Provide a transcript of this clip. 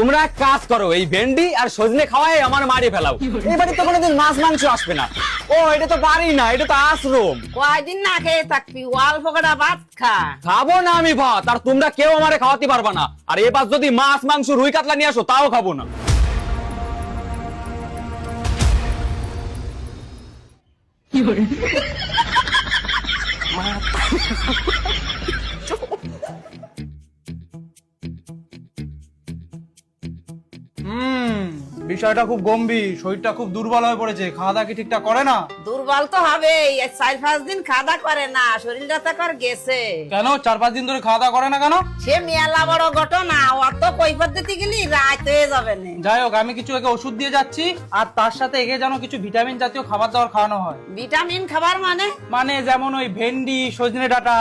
তোমরা এক কাজ করো, এই ভেন্ডি আর সজনে খাওয়াই আমার মারিয়ে ফেলাও। এই বাড়ি তো কোনোদিন মাছ মাংস আসবে না। ও এটা তো বাড়ি না, এটা তো আশ্রম। কয়দিন না খেয়ে থাকবি, অল্প কটা ভাত খা। খাবো না আমি ভাত, আর তোমরা কেউ আমারে খাওয়াতে পারবা না। আর এবার যদি মাছ মাংস রুই কাতলা নিয়ে আসো তাও খাবো না। বিষয়টা খুব গম্ভীর, শরীরটা খুব দুর্বল হয়ে পড়েছে। খাওয়া দাওয়া কি ঠিকঠাক করে না? দুর্বল তো হবেই, 4-5 দিন খাওয়া করে না, শরীরটা তো কর গেছে। কেন 4-5 দিন ধরে খাওয়া দাওয়া করে না কেন? সে মেলা বড় ঘটনা, অত কৈফত দিতে গেলি রাত হয়ে যাবে না। যাই হোক, আমি কিছু একে ওষুধ দিয়ে যাচ্ছি, আর তার সাথে একে যেন কিছু ভিটামিন জাতীয় খাবার দাবার খাওয়ানো হয়। ভিটামিন খাবার মানে যেমন ওই ভেন্ডি, সজনে ডাঁটা।